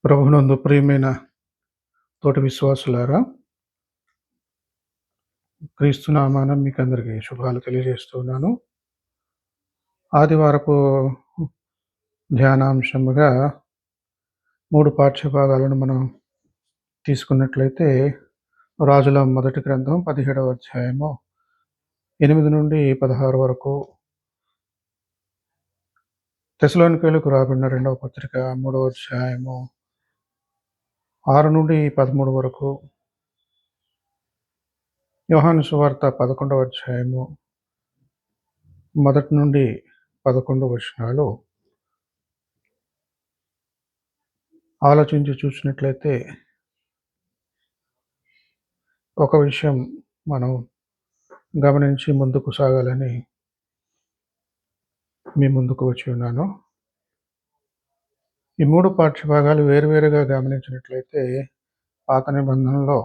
ప్రభువునందు ప్రియమైన తోటి విశ్వాసులారా, క్రీస్తు నామాన మీకందరికీ శుభాలు తెలియజేస్తున్నాను. ఆదివారపు ధ్యానాంశముగా 3 పాఠ్యభాగాలను మనం తీసుకున్నట్లయితే, రాజుల మొదటి గ్రంథం 17వ అధ్యాయము 8-16 వరకు, తెస్సలోనికీయులకు రాబడిన 2వ పత్రిక 3వ అధ్యాయము 6-13 వరకు, యోహాను సువార్త 11వ అధ్యాయము 1-11 వచనాలు ఆలోచించి చూసినట్లయితే, ఒక విషయం మనం గమనించి ముందుకు సాగాలని మీ ముందుకు వచ్చి ఉన్నాను. ఈ 3 పాఠ్యభాగాలు వేరువేరుగా గమనించినట్లయితే, పాత నిబంధనలో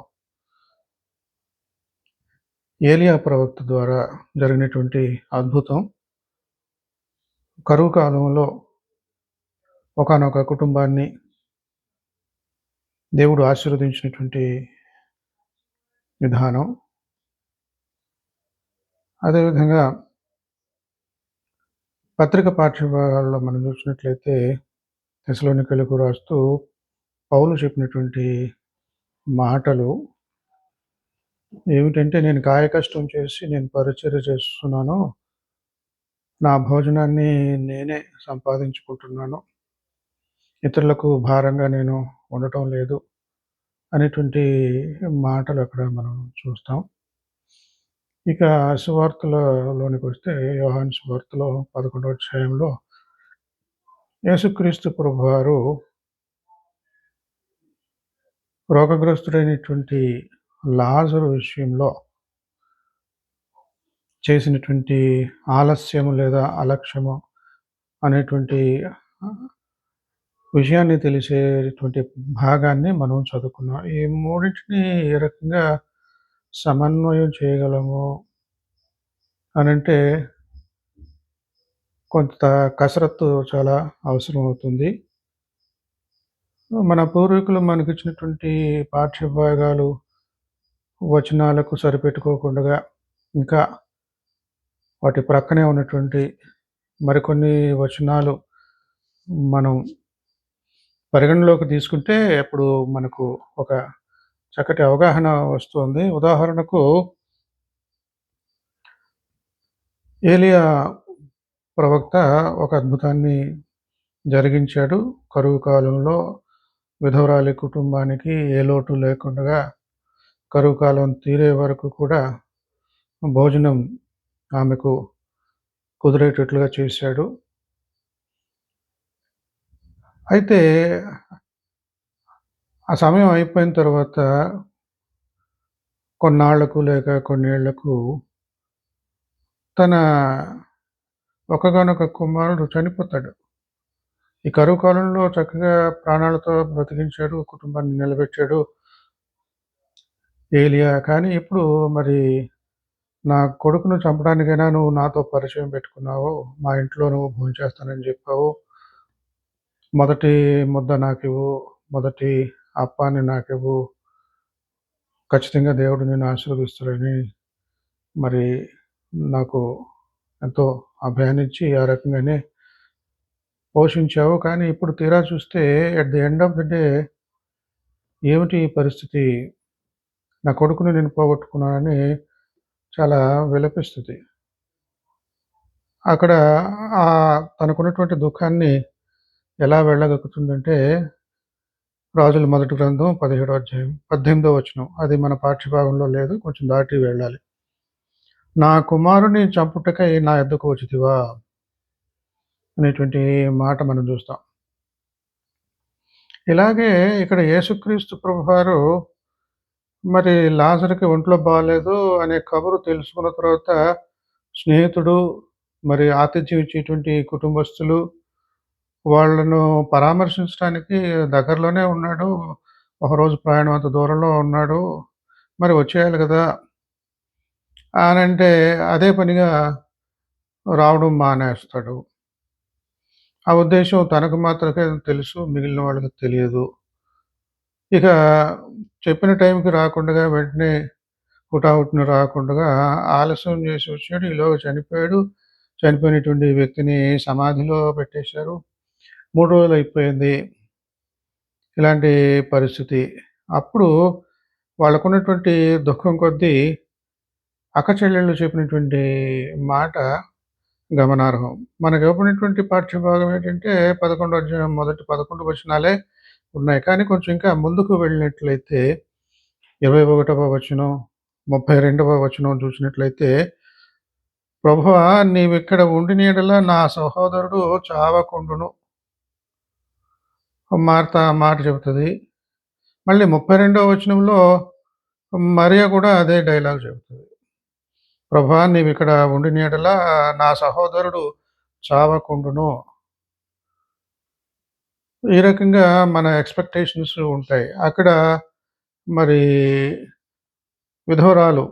ఏలియా ప్రవక్త ద్వారా జరిగినటువంటి అద్భుతం, కరువు కాలంలో ఒకానొక కుటుంబాన్ని దేవుడు ఆశీర్వదించినటువంటి విధానం, అదేవిధంగా పత్రిక పాఠ్యభాగాల్లో మనం చూసినట్లయితే, తెస్సలోనికీయులకు రాస్తూ పౌలు చెప్పినటువంటి మాటలు ఏమిటంటే, నేను కాయకష్టం చేసి నేను పరిచర్య చేస్తున్నాను, నా భోజనాన్ని నేనే సంపాదించుకుంటున్నాను, ఇతరులకు భారంగా నేను ఉండటం లేదు అనేటువంటి మాటలు అక్కడ మనం చూస్తాం. ఇక సువార్తలలోనికి వస్తే, యోహాను సువార్తలో 11వ అధ్యాయంలో యేసుక్రీస్తు ప్రభువారు రోగగ్రస్తుడైనటువంటి లాజరు విషయంలో చేసినటువంటి ఆలస్యము లేదా అలక్ష్యము అనేటువంటి విషయాన్ని తెలిసేటువంటి భాగాన్ని మనం చదువుకున్నాం. ఈ మూడింటిని ఏ రకంగా సమన్వయం చేయగలము అనంటే, కొంత కసరత్తు చాలా అవసరం అవుతుంది. మన పూర్వీకులు మనకిచ్చినటువంటి పాఠ్యభాగాలు వచనాలకు సరిపెట్టుకోకుండా, ఇంకా వాటి ప్రక్కనే ఉన్నటువంటి మరికొన్ని వచనాలు మనం పరిగణలోకి తీసుకుంటే అప్పుడు మనకు ఒక చక్కటి అవగాహన వస్తుంది. ఉదాహరణకు, ఏలియా ప్రవక్త ఒక అద్భుతాన్ని జరిగించాడు. కరువు కాలంలో విధవరాలి కుటుంబానికి ఏ లోటు లేకుండా కరువు కాలం తీరే వరకు కూడా భోజనం ఆమెకు కుదిరేటట్లుగా చేశాడు. అయితే ఆ సమయం అయిపోయిన తర్వాత కొన్నాళ్లకు లేక కొన్నేళ్లకు తన ఒక్కగానొక కుమారుడు చనిపోతాడు. ఈ కరువు కాలంలో చక్కగా ప్రాణాలతో బ్రతికించాడు, కుటుంబాన్ని నిలబెట్టాడు ఏలియా. కానీ ఇప్పుడు మరి నా కొడుకును చంపడానికైనా నువ్వు నాతో పరిచయం పెట్టుకున్నావు, మా ఇంట్లో నువ్వు భోంచేస్తానని చెప్పావు, మొదటి ముద్ద నాకివ్వు, మొదటి అప్పాన్ని నాకివ్వు, ఖచ్చితంగా దేవుడు నిన్ను ఆశీర్వదిస్తాడని మరి నాకు ఎంతో అభయాన్నిచ్చి ఆ రకంగానే పోషించావు. కానీ ఇప్పుడు తీరా చూస్తే at the end of the day ఏమిటి ఈ పరిస్థితి, నా కొడుకుని నేను పోగొట్టుకున్నానని చాలా విలపిస్తుంది. అక్కడ తనకున్నటువంటి దుఃఖాన్ని ఎలా వెళ్ళగక్కుతుందంటే, రాజుల మొదటి గ్రంథం 17వ అధ్యాయం 18వ వచనం, అది మన పాఠ్యభాగంలో లేదు, కొంచెం దాటి వెళ్ళాలి. నా కుమారుని చంపుటకై నా యొద్దకు వచ్చితివా అనేటువంటి మాట మనం చూస్తాం. ఇలాగే ఇక్కడ యేసుక్రీస్తు ప్రభువారు మరి లాజరుకి ఒంట్లో బాలేదు అనే కబురు తెలుసుకున్న తర్వాత స్నేహితుడు, మరి ఆతిథ్యం ఇచ్చేటువంటి కుటుంబస్తులు వాళ్ళను పరామర్శించడానికి దగ్గరలోనే ఉన్నాడు. ఒకరోజు ప్రయాణం అంత దూరంలో ఉన్నాడు, మరి వచ్చేయాలి కదా అనంటే అదే పనిగా రావడం మానేస్తాడు. ఆ ఉద్దేశం తనకు మాత్రమే తెలుసు, మిగిలిన వాళ్ళకి తెలియదు. ఇక చెప్పిన టైంకి రాకుండగా వెంటనే హుటాహుటిన రాకుండగా ఆలస్యం చేసి వచ్చాడు. ఈలోగా చనిపోయాడు. చనిపోయినటువంటి వ్యక్తిని సమాధిలో పెట్టేశారు. 3 రోజులయిపోయింది. ఇలాంటి పరిస్థితి. అప్పుడు వాళ్ళకున్నటువంటి దుఃఖం కొద్దీ అక్కచెల్లెళ్ళు చెప్పినటువంటి మాట గమనార్హం. మనకివ్వబడినటువంటి పాఠ్యభాగం ఏంటంటే 11 అధ్యాయం మొదటి 11 వచనాలే ఉన్నాయి. కానీ కొంచెం ఇంకా ముందుకు వెళ్ళినట్లయితే 21వ వచనం, 32వ వచనం చూసినట్లయితే, ప్రభువా నీవిక్కడ ఉండిన యెడల నా సహోదరుడు చావకుండును. మార్త ఆ మాట చెబుతది. మళ్ళీ 32వ వచనంలో మరియ కూడా అదే డైలాగ్ చెబుతది. ప్రభువా నీవిక్కడ ఉండిన యెడల నా సహోదరుడు చావకుండును. ఈ రకంగా మన ఎక్స్‌పెక్టేషన్స్ ఉంటాయి. అక్కడ మరి విధవరాలు,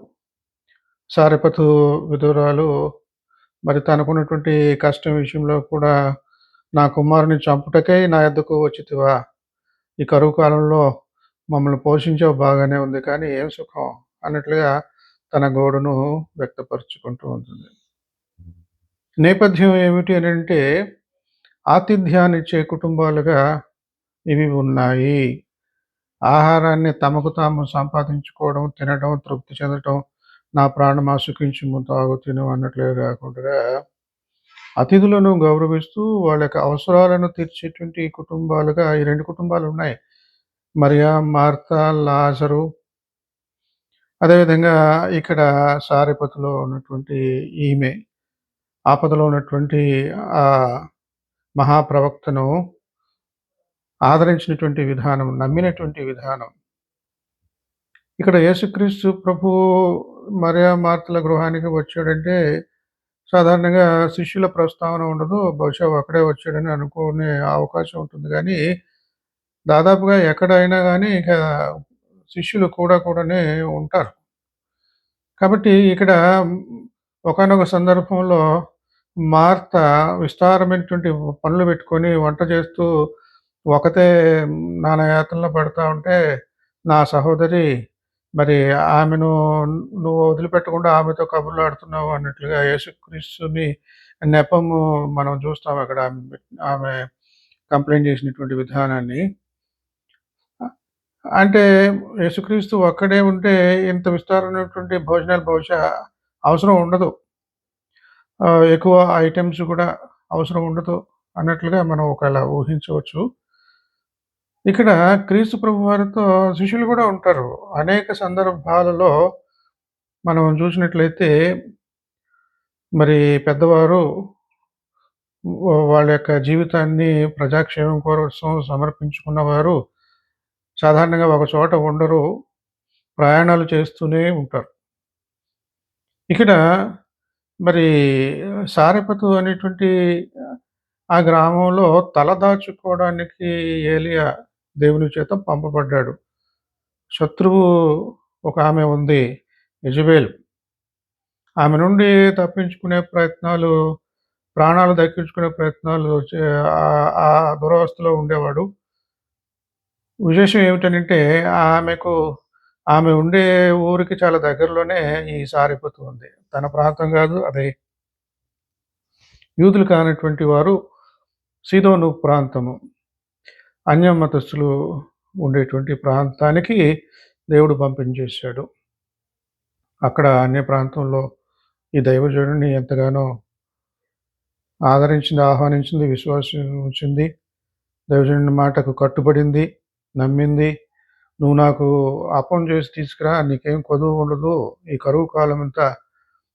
సారెపతు విధవరాలు మరి తనకున్నటువంటి కష్టం విషయంలో కూడా నా కుమారుని చంపుటకై నా యొద్దకు వచ్చితివా? ఈ కరువు కాలంలో మమ్మల్ని పోషించావు బాగానే ఉంది. కానీ ఏం సుఖం అన్నట్లుగా తన గోడును వ్యక్తపరుచుకుంటూ ఉంటుంది. నేపథ్యం ఏమిటి అనంటే ఆతిథ్యాన్నిచ్చే కుటుంబాలుగా ఇవి ఉన్నాయి. ఆహారాన్ని తమకు తాము సంపాదించుకోవడం, తినడం, తృప్తి చెందటం, నా ప్రాణమా సుఖించుము తాగు తిను అన్నట్లే గాకుండా, అతిథులను గౌరవిస్తూ వాళ్ళ యొక్క అవసరాలను తీర్చేటువంటి కుటుంబాలుగా ఈ 2 కుటుంబాలున్నాయి. మరియ, మార్త, లాజరు, అదేవిధంగా ఇక్కడ సారెపతులో ఉన్నటువంటి ఈమె, ఆపదలో ఉన్నటువంటి ఆహ్, మహాప్రవక్తను ఆదరించినటువంటి విధానం, నమ్మినటువంటి విధానం. ఇక్కడ యేసుక్రీస్తు ప్రభువు మరియ, మార్తల గృహానికి వచ్చాడంటే, సాధారణంగా శిష్యుల ప్రస్తావన ఉండదు. బహుశా ఒక్కడే వచ్చాడని అనుకునే అవకాశం ఉంటుంది గానీ, దాదాపుగా ఎక్కడైనా గానీ ఇక శిష్యులు కూడానే ఉంటారు. కాబట్టి ఇక్కడ ఒకానొక సందర్భంలో మార్త విస్తారమైనటువంటి పనులు పెట్టుకొని వంట చేస్తూ ఒకతే నానాయాతనలు పడతా ఉంటే, నా సహోదరి మరి ఆమెను నువ్వు వదిలిపెట్టకుండా ఆమెతో కబుర్లాడుతున్నావు అన్నట్లుగా యేసుక్రీస్తుని నెపము మనం చూస్తాం అక్కడ ఆమె కంప్లెయింట్ చేసినటువంటి విధానాన్ని. అంటే యేసుక్రీస్తు ఒక్కడే ఉంటే ఇంత విస్తారమైనటువంటి భోజనాలు బహుశా అవసరం ఉండదు. ఎక్కువ ఐటెమ్స్ కూడా అవసరం ఉండదు అన్నట్లుగా మనం ఒకవేళ ఊహించవచ్చు. ఇక్కడ క్రీస్తు ప్రభువారితో శిష్యులు కూడా ఉంటారు. అనేక సందర్భాలలో మనం చూసినట్లయితే మరి పెద్దవారు వాళ్ళ యొక్క జీవితాన్ని ప్రజాక్షేమం కోసం సమర్పించుకున్నవారు సాధారణంగా ఒక చోట ఉండరు. ప్రయాణాలు చేస్తూనే ఉంటారు. ఇక్కడ మరి సారెపతు అనేటువంటి ఆ గ్రామంలో తలదాచుకోవడానికి ఏలీయా దేవుని చేత పంపబడ్డాడు. శత్రువు ఒక ఆమె ఉంది, యెజెబెల్. ఆమె నుండి తప్పించుకునే ప్రయత్నాలు, ప్రాణాలు దక్కించుకునే ప్రయత్నాలు ఆ దురవస్థలో ఉండేవాడు. విశేషం ఏమిటనంటే ఆమెకు ఆమె ఉండే ఊరికి చాలా దగ్గరలోనే ఈ సారెపతు ఉంది. తన ప్రాంతం గాదు. అది యూదులు కానటువంటి వారు సీదోను ప్రాంతము. అన్యమతస్థులు ఉండేటువంటి ప్రాంతానికి దేవుడు పంపించేశాడు. అక్కడ అన్య ప్రాంతంలో ఈ దైవజనుడిని ఎంతగానో ఆదరించింది, ఆహ్వానించింది, విశ్వాసం ఉంచింది. దైవజనుడి మాటకు కట్టుబడింది, నమ్మింది. "నువ్వు నాకు అప్పం చేసి తీసుకురా, నీకేం కొదువ ఉండదు. ఈ కరువు కాలమంతా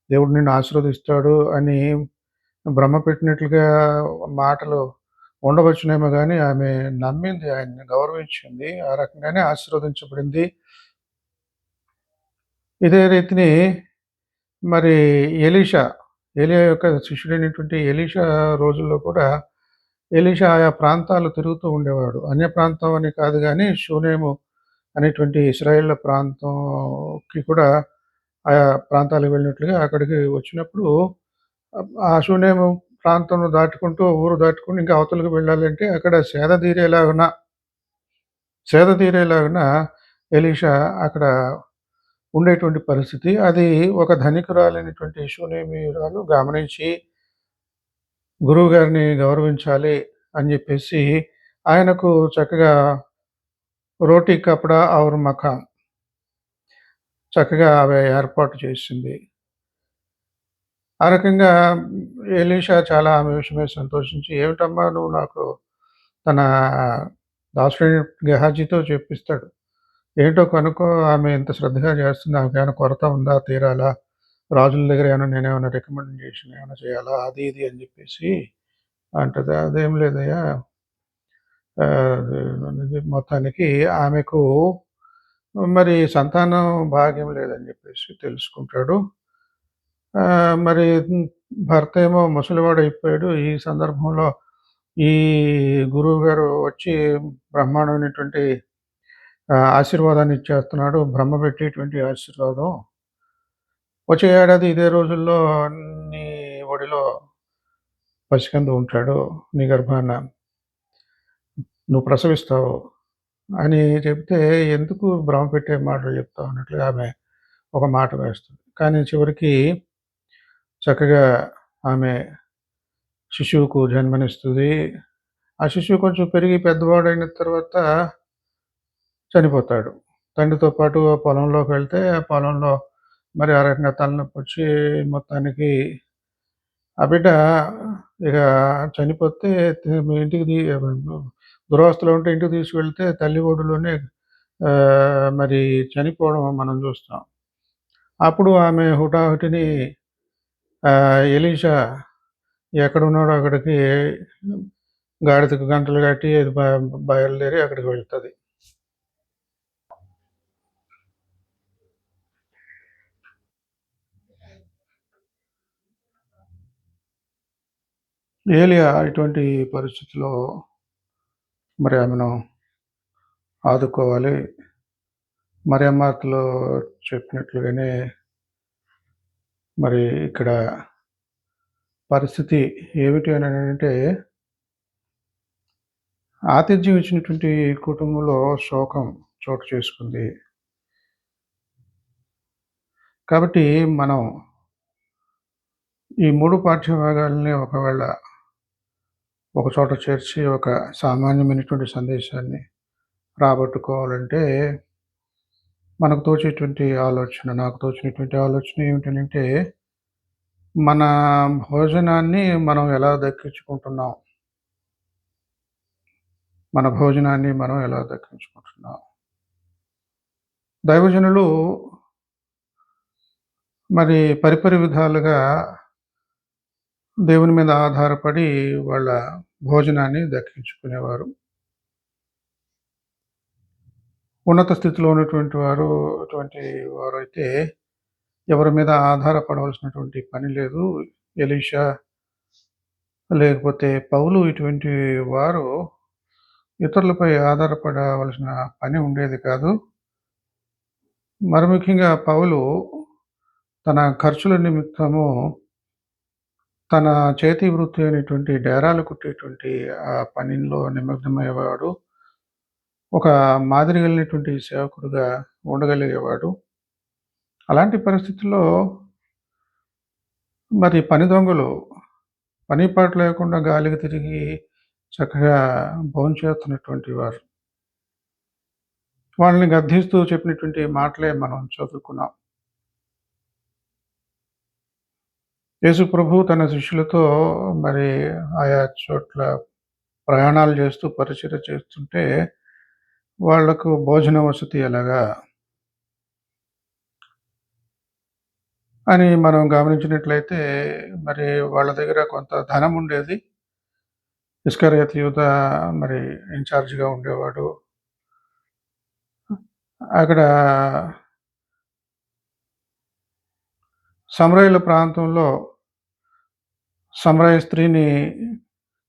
దేవుడు నిన్ను ఆశీర్వదిస్తాడు" అని భ్రమపెట్టినట్లుగా మాటలు ఉండవచ్చునేమో గానీ, ఆమె నమ్మింది, ఆయన్ని గౌరవించింది. ఆ రకంగానే ఆశీర్వదించబడింది. ఇదే రీతిని మరి ఎలీషా, ఏలీయా యొక్క శిష్యుడైనటువంటి ఎలీషా రోజుల్లో కూడా ఎలీషా ఆయా ప్రాంతాలు తిరుగుతూ ఉండేవాడు. అన్య ప్రాంతం అని కాదు గానీ, షూనేము అనేటువంటి ఇశ్రాయేళ్ల ప్రాంతంకి కూడా ఆయా ప్రాంతాలకు వెళ్ళినట్లుగా అక్కడికి వచ్చినప్పుడు ఆ షూనేము ప్రాంతం దాటుకుంటూ, ఊరు దాటుకుంటూ ఇంకా అవతలకి వెళ్ళాలంటే అక్కడ సేద తీరేలాగున సేద తీరేలాగున ఎలీషా అక్కడ ఉండేటువంటి పరిస్థితి. అది ఒక ధనికురాలైనటువంటి షూనేమీయురాలు గమనించి గురువుగారిని గౌరవించాలి అని జెప్పేసి ఆయనకు చక్కగా రోటీ కపడా ఔర్ మకాన్ చక్కగా ఆమె ఏర్పాటు చేసింది. ఆ రకంగా ఎలీషా చాలా ఆమె విషయమై సంతోషించి, "ఏమిటమ్మా నువ్వు నాకు" తన దాసుడైన గెహాజీతో చెప్పిస్తాడు. "ఏంటో కనుక్కో ఆమె ఇంత శ్రద్ధగా చేస్తుంది. ఆమెకేమైనా కొరత ఉందా? తీరాలా? రాజుల దగ్గర నేనేమైనా రికమెండేషన్ ఏమైనా చేయాలా? అది ఇది" అని చెప్పేసి అంటది. "అదేం లేదయ్యా" మొత్తానికి ఆమెకు మరి సంతానం భాగ్యం లేదని చెప్పేసి తెలుసుకుంటాడు. మరి భర్తేమో ముసలివాడయిపోయాడు. ఈ సందర్భంలో ఈ గురువుగారు వచ్చి బ్రహ్మాండమైనటువంటి ఆశీర్వాదాన్ని ఇచ్చేస్తున్నాడు. బ్రహ్మ పెట్టేటువంటి ఆశీర్వాదం. వచ్చే ఏడాది ఇదే రోజుల్లో నీ ఒడిలో పసికందు ఉంటాడు. నీ గర్భాన నువ్వు ప్రసవిస్తావు అని చెప్తే, ఎందుకు భ్రమ పెట్టే మాటలు చెప్తావు అన్నట్లుగా ఆమె ఒక మాట వేస్తుంది. కానీ చివరికి చక్కగా ఆమె శిశువుకు జన్మనిస్తుంది. ఆ శిశువు కొంచెం పెరిగి పెద్దవాడైన తర్వాత చనిపోతాడు. తండ్రితో పాటు పొలంలోకి వెళ్తే, ఆ పొలంలో మరి ఆ రకంగా తలనొప్పొచ్చి మొత్తానికి ఆ బిడ్డ ఇక చనిపోతే మీ ఇంటికి దురవస్థలో ఉంటే ఇంటికి తీసుకువెళ్తే తల్లి ఒడిలోనే మరి చనిపోవడం మనం చూస్తాం. అప్పుడు ఆమె హుటాహుటిని ఎలీషా ఎక్కడున్నాడో అక్కడికి గాడిదకు గంటలు కట్టి అది బయలుదేరి అక్కడికి వెళ్తది. ఏలియా ఇటువంటి పరిస్థితిలో మరి ఆమెను ఆదుకోవాలి. మరియమ్మాతలో చెప్పినట్లుగానే మరి ఇక్కడ పరిస్థితి ఏమిటి అనంటే, ఆతిథ్యం ఇచ్చినటువంటి కుటుంబంలో శోకం చోటు చేసుకుంది. కాబట్టి మనం ఈ 3 పాఠ్యభాగాల్ని ఒకవేళ ఒక చోట చేర్చి ఒక సామాన్యమైనటువంటి సందేశాన్ని రాబట్టుకోవాలంటే, మనకు తోచేటువంటి ఆలోచన, నాకు తోచినటువంటి ఆలోచన ఏమిటనంటే, మన భోజనాన్ని మనం ఎలా దక్కించుకుంటున్నాం? మన భోజనాన్ని మనం ఎలా దక్కించుకుంటున్నాం? దైవజనులు మరి పరిపరి విధాలుగా దేవుని మీద ఆధారపడి వాళ్ళ భోజనాన్ని దక్కించుకునేవారు. ఉన్నత స్థితిలో ఉన్నటువంటి వారు అటువంటి వారైతే ఎవరి మీద ఆధారపడవలసినటువంటి పని లేదు. ఎలీషా లేకపోతే పౌలు ఇటువంటి వారు ఇతరులపై ఆధారపడవలసిన పని ఉండేది కాదు. మరి ముఖ్యంగా పౌలు తన ఖర్చుల నిమిత్తము తన చేతి వృత్తి అయినటువంటి డేరాలు కుట్టేటువంటి ఆ పనిలో నిమగ్నమయ్యేవాడు. ఒక మాదిరి కలిగినటువంటి సేవకుడుగా ఉండగలిగేవాడు. అలాంటి పరిస్థితుల్లో మరి పని దొంగలు పని పాట లేకుండా గాలికి తిరిగి చక్కగా భోంచేస్తున్నటువంటి వారు. వాళ్ళని గద్దిస్తూ చెప్పినటువంటి మాటలే మనం చదువుకున్నాం. యేసు ప్రభువు తన శిష్యులతో మరి ఆయా చోట్ల ప్రయాణాలు చేస్తూ పరిచర్య చేస్తుంటే, వాళ్లకు భోజన వసతి ఎలాగా అని మనం గమనించినట్లయితే, మరి వాళ్ళ దగ్గర కొంత ధనం ఉండేది. ఇస్కరియోతు యూదా మరి ఇన్‌చార్జ్‌గా ఉండేవాడు. అక్కడ సమరయల ప్రాంతంలో సమరయ స్త్రీని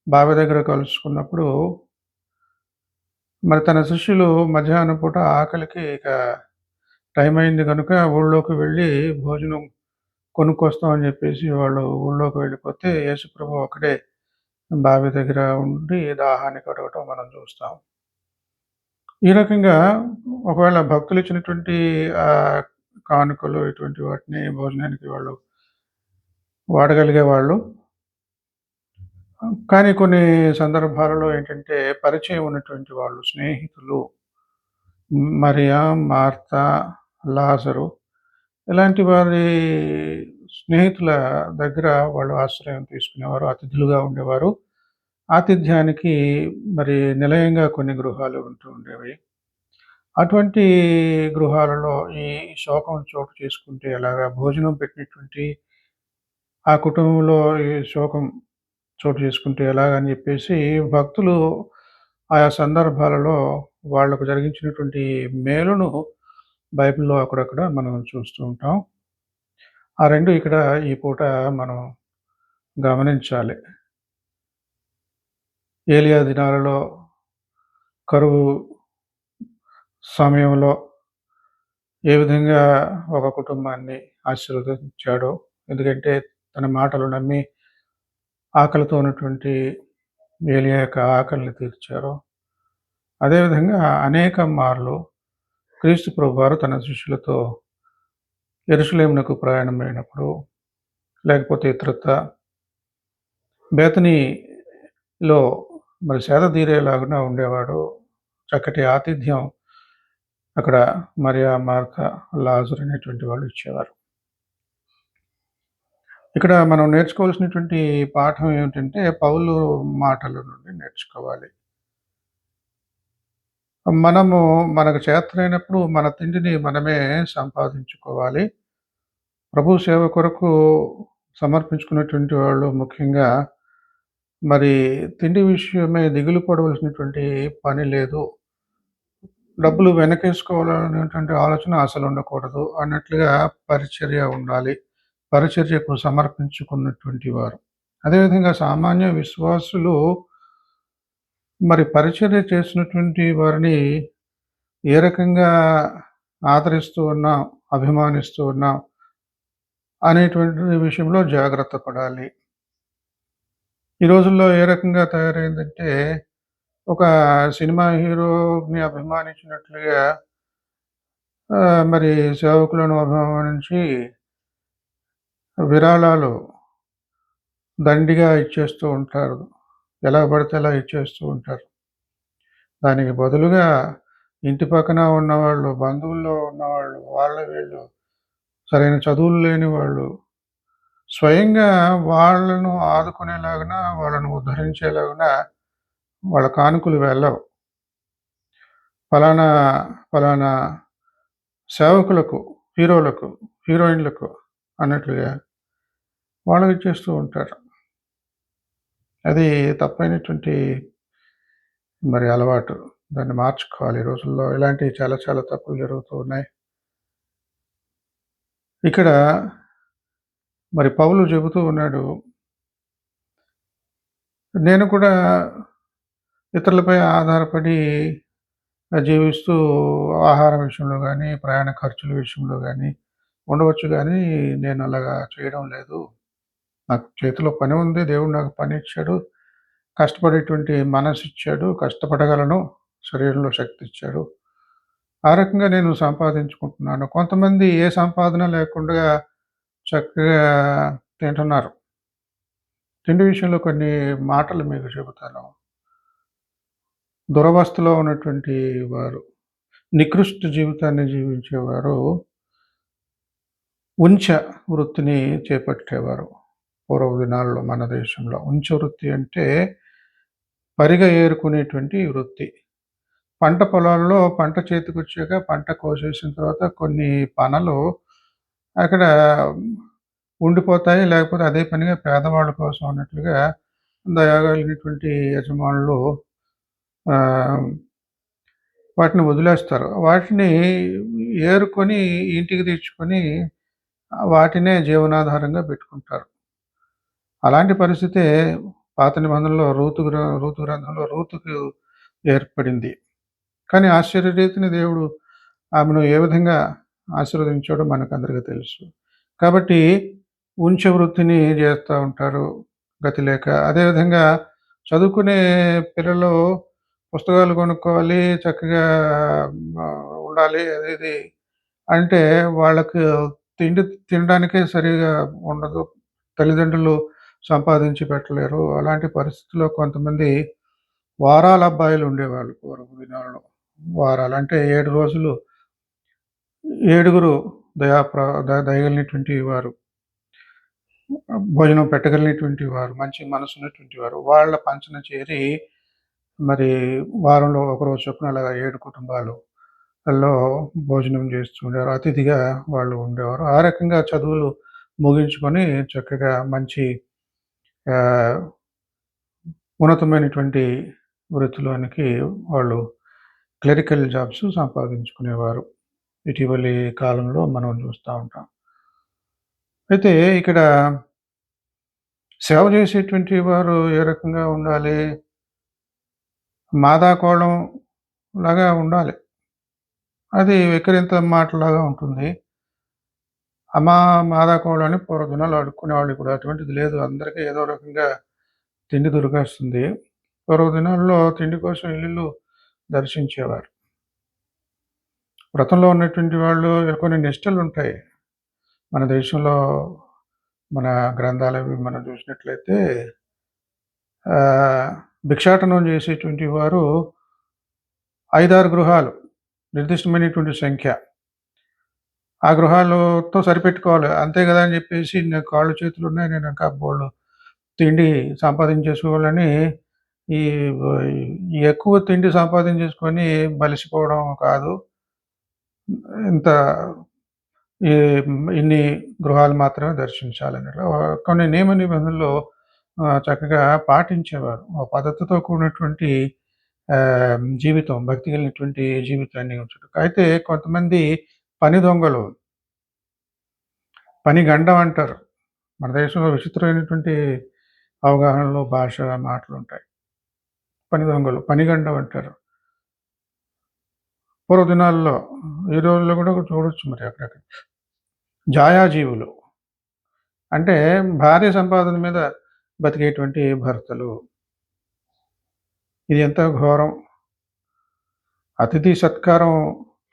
బావి దగ్గర కలుసుకున్నప్పుడు, మరి తన శిష్యులు మధ్యాహ్నం పూట ఆకలికి ఇక టైం అయింది గనుక ఊళ్ళోకి వెళ్ళి భోజనం కొనుక్కొస్తాం అని చెప్పేసి వాళ్ళు ఊళ్ళోకి వెళ్ళిపోతే, యేసుప్రభు ఒక్కడే బావి దగ్గర ఉండి దాహాన్ని కడగటం మనం చూస్తాం. ఈ రకంగా ఒకవేళ భక్తులిచ్చినటువంటి ఆహ్, కానుకలు ఇటువంటి వాటిని భోజనానికి వాళ్ళు వాడగలిగేవాళ్ళు. కానీ కొన్ని సందర్భాలలో ఏంటంటే పరిచయం ఉన్నటువంటి వాళ్ళు స్నేహితులు మరియా, మార్తా, లాజరు ఇలాంటి వారి స్నేహితుల దగ్గర వాళ్ళు ఆశ్రయం తీసుకునేవారు. అతిథులుగా ఉండేవారు. ఆతిథ్యానికి మరి నిలయంగా కొన్ని గృహాలు ఉంటూ ఉండేవి. అటువంటి గృహాలలో ఈ శోకం చోటు చేసుకుంటే ఎలాగా? భోజనం పెట్టినటువంటి ఆ కుటుంబంలో ఈ శోకం చోటు చేసుకుంటే ఎలాగని జెప్పేసి భక్తులు ఆయా సందర్భాలలో వాళ్ళకు జరిగించినటువంటి మేలును బైబిల్‌లో అక్కడక్కడ మనం చూస్తూ ఉంటాం. ఆ 2 ఇక్కడ ఈ పూట మనం గమనించాలి. ఏలియా దినాలలో కరువు సమయంలో ఏ విధంగా ఒక కుటుంబాన్ని ఆశీర్వదించాడో, ఎందుకంటే తన మాటలు నమ్మి ఆకలితో ఉన్నటువంటి ఏలియా యొక్క ఆకలిని తీర్చారో, అదేవిధంగా అనేక మార్లు క్రీస్తు ప్రభువారు తన శిష్యులతో యెరూషలేమునకు ప్రయాణమైనప్పుడు, లేకపోతే ఇతరత్రా బేతనీలో మరి సేద తీరేలాగున ఉండేవాడు. చక్కటి ఆతిథ్యం అక్కడ మరియా, మార్తా, లాజరు అనేటువంటి వాళ్ళు ఇచ్చేవారు. ఇక్కడ మనం నేర్చుకోవాల్సినటువంటి పాఠం ఏమిటంటే, పౌలు మాటల నుండి నేర్చుకోవాలి. మనము మనకు చేతనైనప్పుడు మన తిండిని మనమే సంపాదించుకోవాలి. ప్రభు సేవ కొరకు సమర్పించుకున్నటువంటి వాళ్ళు ముఖ్యంగా మరి తిండి విషయమై దిగులు పడవలసినటువంటి పని లేదు. డబ్బులు వెనకేసుకోవాలనేటువంటి ఆలోచన అసలుండకూడదు అన్నట్లుగా పరిచర్య ఉండాలి. పరిచర్యకు సమర్పించుకున్నటువంటి వారు. అదేవిధంగా సామాన్య విశ్వాసులు మరి పరిచర్య చేసినటువంటి వారిని ఏ రకంగా ఆదరిస్తూ ఉన్నాం, అభిమానిస్తూ ఉన్నాం అనేటువంటి విషయంలో జాగ్రత్త పడాలి. ఈ రోజుల్లో ఏ రకంగా తయారైందంటే, ఒక సినిమా హీరోని అభిమానించినట్లుగా మరి సేవకులను అభిమానించి విరాళాలు దండిగా ఇచ్చేస్తూ ఉంటారు. ఎలా పడితే అలా ఇచ్చేస్తూ ఉంటారు. దానికి బదులుగా ఇంటి పక్కన ఉన్నవాళ్ళు, బంధువుల్లో ఉన్నవాళ్ళు, వాళ్ళు వీళ్ళు సరైన చదువులు లేని వాళ్ళు స్వయంగా వాళ్ళను ఆదుకునేలాగున, వాళ్ళను ఉద్ధరించేలాగున వాళ్ళ కానుకలు వెళ్ళవు. ఫలానా, ఫలానా సేవకులకు, హీరోలకు, హీరోయిన్‌లకు అన్నట్లుగా వాళ్ళకిచ్చేస్తూ ఉంటారు. అది తప్పైనటువంటి మరి అలవాటు. దాన్ని మార్చుకోవాలి. ఈ రోజుల్లో ఇలాంటివి చాలా చాలా తప్పులు జరుగుతూ ఉన్నాయి. ఇక్కడ మరి పౌలు చెబుతూ ఉన్నాడు, నేను కూడా ఇతరులపై ఆధారపడి జీవిస్తూ ఆహారం విషయంలో గానీ, ప్రయాణ ఖర్చుల విషయంలో గానీ ఉండవచ్చు గానీ, నేను అలాగా చేయడం లేదు. నాకు చేతిలో పని ఉంది. దేవుడు నాకు పనిచ్చాడు. కష్టపడేటువంటి మనసిచ్చాడు. కష్టపడగలను. శరీరంలో శక్తిచ్చాడు. ఆ రకంగా నేను సంపాదించుకుంటున్నాను. కొంతమంది ఏ సంపాదన లేకుండా చక్కగా తింటున్నారు. తిండి విషయంలో కొన్ని మాటలు మీకు చెబుతాను. దురవస్థలో ఉన్నటువంటి వారు, నికృష్ట జీవితాన్ని జీవించేవారు ఉంచ వృత్తిని చేపట్టేవారు. పూర్వ దినాల్లో మన దేశంలో. ఉంచ వృత్తి అంటే పరిగ ఏరుకునేటువంటి వృత్తి. పంట పొలాల్లో పంట చేతికొచ్చాక పంట కోసేసిన తర్వాత కొన్ని పనలు అక్కడ ఉండిపోతాయి. లేకపోతే అదే పనిగా పేదవాళ్ళ కోసం అన్నట్లుగా దయ కలిగినటువంటి యజమానులు ఆహ్, వాటిని వదిలేస్తారు. వాటిని ఏరుకొని ఇంటికి తెచ్చుకొని వాటినే జీవనాధారంగా పెట్టుకుంటారు. అలాంటి పరిస్థితే పాత నిబంధనలో రూతు గ్రంథంలో రూతుకు ఏర్పడింది. కానీ ఆశ్చర్యరీతిని దేవుడు ఆమెను ఏ విధంగా ఆశీర్వదించాడో మనకందరికీ తెలుసు. కాబట్టి ఉంచె వృత్తిని చేస్తా ఉంటారు గతి లేక. అదేవిధంగా చదువుకునే పిల్లలు పుస్తకాలు కొనుక్కోవాలి, చక్కగా ఉండాలి అది ఇది అంటే వాళ్ళకు తిండి తినడానికే సరిగ్గా ఉండదు. తల్లిదండ్రులు సంపాదించి పెట్టలేరు. అలాంటి పరిస్థితిలో కొంతమంది వారాల అబ్బాయిలు ఉండేవాళ్ళు పూర్వపు దినాల్లో. వారాలు అంటే 7 రోజులు 7గురు దయగలిగినటువంటి వారు, భోజనం పెట్టగలిగినటువంటి వారు, మంచి మనసున్నటువంటి వారు. వాళ్ళ పంచన చేరి మరి వారంలో ఒకరోజు చొప్పున అలాగా 7 కుటుంబాలలో భోజనం చేస్తూ ఉండేవారు. అతిథిగా వాళ్ళు ఉండేవారు. ఆ రకంగా చదువులు ముగించుకొని చక్కగా మంచి ఆహ్, ఉన్నతమైనటువంటి వృత్తిలోనికి వాళ్ళు క్లెరికల్ జాబ్స్ సంపాదించుకునేవారు. ఇటీవలి కాలంలో మనం చూస్తా ఉంటాం. అయితే ఇక్కడ సేవ చేసేటువంటి వారు ఏ రకంగా ఉండాలి? మాదాకోళం లాగా ఉండాలి. అది వెక్కిరింత మాటలాగా ఉంటుంది. అమ్మా మాదాకోళం అని పూర్వదినాల్లో అడుక్కునేవాళ్ళు. ఇప్పుడు అటువంటిది లేదు. అందరికీ ఏదో రకంగా తిండి దొరికేస్తుంది. పూర్వదినాల్లో తిండి కోసం ఇల్లిల్లు దర్శించేవారు. వ్రతంలో ఉన్నటువంటి వాళ్ళు కొన్ని నిష్టలుంటాయి. మన దేశంలో మన గ్రంథాలవి మనం చూసినట్లయితే ఆహ్, భిక్షాటనం చేసేటువంటి వారు 5, 6 గృహాలు నిర్దిష్టమైనటువంటి సంఖ్య. ఆ గృహాలతో సరిపెట్టుకోవాలి. అంతే గదా! అని జెప్పేసి నాకు కాళ్ళు చేతులున్నాయి. నేను ఇంకా బోలెడు తిండి సంపాదించేసుకోవాలని ఈ వ ఈ ఎక్కువ తిండి సంపాదించేసుకొని బలిసిపోవడం కాదు. ఇంత ఈ ఇన్ని గృహాలు మాత్రమే దర్శించాలన్నట్లు కొన్ని నియమ నిబంధనలు చక్కగా పాటించేవారు. ఆ పద్ధతితో కూడినటువంటి జీవితం, భక్తి కలిగినటువంటి జీవితాన్ని ఉంచడం. అయితే కొంతమంది పని దొంగలు, పని గండం అంటారు. మన దేశంలో విచిత్రమైనటువంటి అవగాహనలో భాష, మాటలుంటాయి. పని దొంగలు, పనిగండం అంటారు. పూర్వదినాల్లో ఈ రోజుల్లో కూడా చూడొచ్చు మరి అక్కడక్కడ. జాయాజీవులు అంటే భార్య సంపాదన మీద బతికేటువంటి భర్తలు. ఇది ఎంత ఘోరం. అతిథి సత్కారం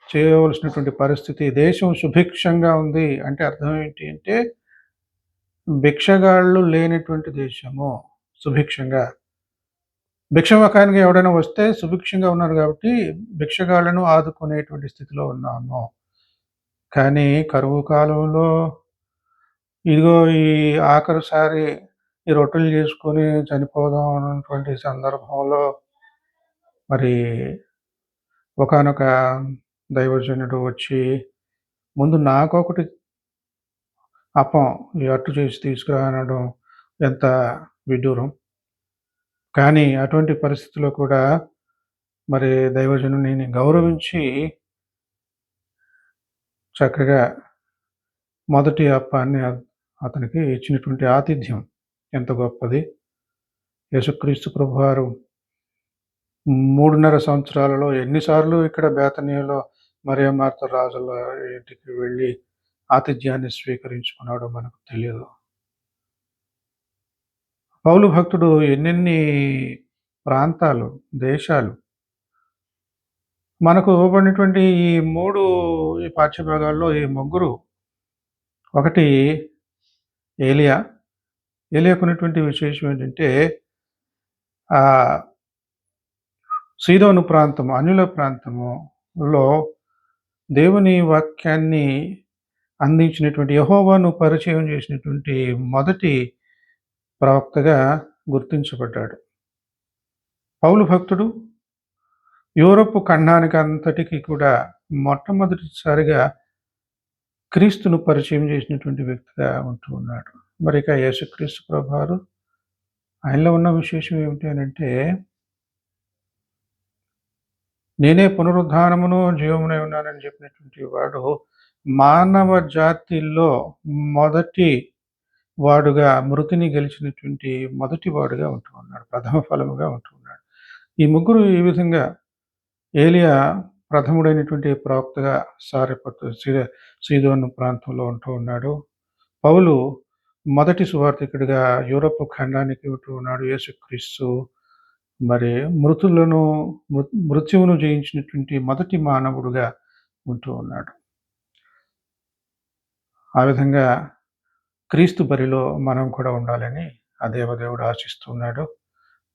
చేయవలసినటువంటి పరిస్థితి. దేశం సుభిక్షంగా ఉంది అంటే అర్థం ఏంటి అంటే, భిక్షగాళ్ళు లేనటువంటి దేశము సుభిక్షంగా. భిక్షమకానికి ఎవడైనా వస్తే సుభిక్షంగా ఉన్నారు కాబట్టి భిక్షగాళ్ళను ఆదుకునేటువంటి స్థితిలో ఉన్నాము. కానీ కరువు కాలంలో ఇదిగో ఈ ఆఖరిసారి ఈ రొట్టెలు చేసుకొని చనిపోదాం అన్నటువంటి సందర్భంలో మరి ఒకానొక దైవజనుడు వచ్చి, ముందు నాకొకటి అప్పం ఈ అట్టు చేసి తీసుకురా అనడం ఎంత విడ్డూరం. కానీ అటువంటి పరిస్థితిలో కూడా మరి దైవజనుడిని గౌరవించి చక్కగా మొదటి అప్పాన్ని అతనికి ఇచ్చినటువంటి ఆతిథ్యం ఎంత గొప్పది. యేసుక్రీస్తు ప్రభువారు 3:30 సంవత్సరాలలో ఎన్ని సార్లు ఇక్కడ బేతనీయలో మరియ, మార్త రాజుల ఇంటికి వెళ్ళి ఆతిథ్యాన్ని స్వీకరించుకున్నాడో మనకు తెలియదు. పౌలు భక్తుడు ఎన్నెన్ని ప్రాంతాలు, దేశాలు మనకు ఇవ్వబడినటువంటి ఈ 3 ఈ పాఠ్యభాగాల్లో ఈ ముగ్గురు, ఒకటి ఏలియా. ఏలియాకున్నటువంటి విశేషం ఏంటంటే ఆహ్, సీదోను ప్రాంతము, అన్యుల ప్రాంతములో దేవుని వాక్యాన్ని అందించినటువంటి, యెహోవాను పరిచయం చేసినటువంటి మొదటి ప్రవక్తగా గుర్తించబడ్డాడు. పౌలు భక్తుడు యూరప్ ఖండానికి అంతటికి కూడా మొట్టమొదటిసారిగా క్రీస్తును పరిచయం చేసినటువంటి వ్యక్తిగా ఉంటూ ఉన్నాడు. మరి ఇక యేసుక్రీస్తు ప్రభువారు, ఆయనలో ఉన్న విశేషం ఏమిటి అనంటే, నేనే పునరుద్ధానమును, జీవమునై ఉన్నానని చెప్పినటువంటి వాడు మానవ జాతిలో మొదటి వాడుగా, మృతిని గెలిచినటువంటి మొదటి వాడుగా ఉంటూ ఉన్నాడు. ప్రథమ ఫలముగా ఉంటూ ఉన్నాడు. ఈ ముగ్గురు ఈ విధంగా ఏలియా ప్రథముడైనటువంటి ప్రవక్తగా సారెపట్టు సీదోను ప్రాంతంలో ఉంటూ ఉన్నాడు. పౌలు మొదటి సువార్థికుడిగా యూరప్ ఖండానికి ఉంటూ ఉన్నాడు. యేసుక్రీస్తు మరి మృతులను మృత్యువును జయించినటువంటి మొదటి మానవుడుగా ఉంటూ ఉన్నాడు. ఆ విధంగా క్రీస్తు బరిలో మనం కూడా ఉండాలని ఆ దేవదేవుడు ఆశిస్తున్నాడు.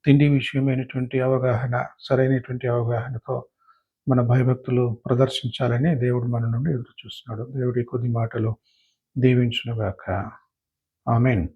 తిండి విషయమైనటువంటి అవగాహన, సరైనటువంటి అవగాహనతో మన భయభక్తులు ప్రదర్శించాలని దేవుడు మన నుండి ఎదురు చూస్తున్నాడు. దేవుడి కొద్ది మాటలు దీవించునుగాక. ఆమేన్.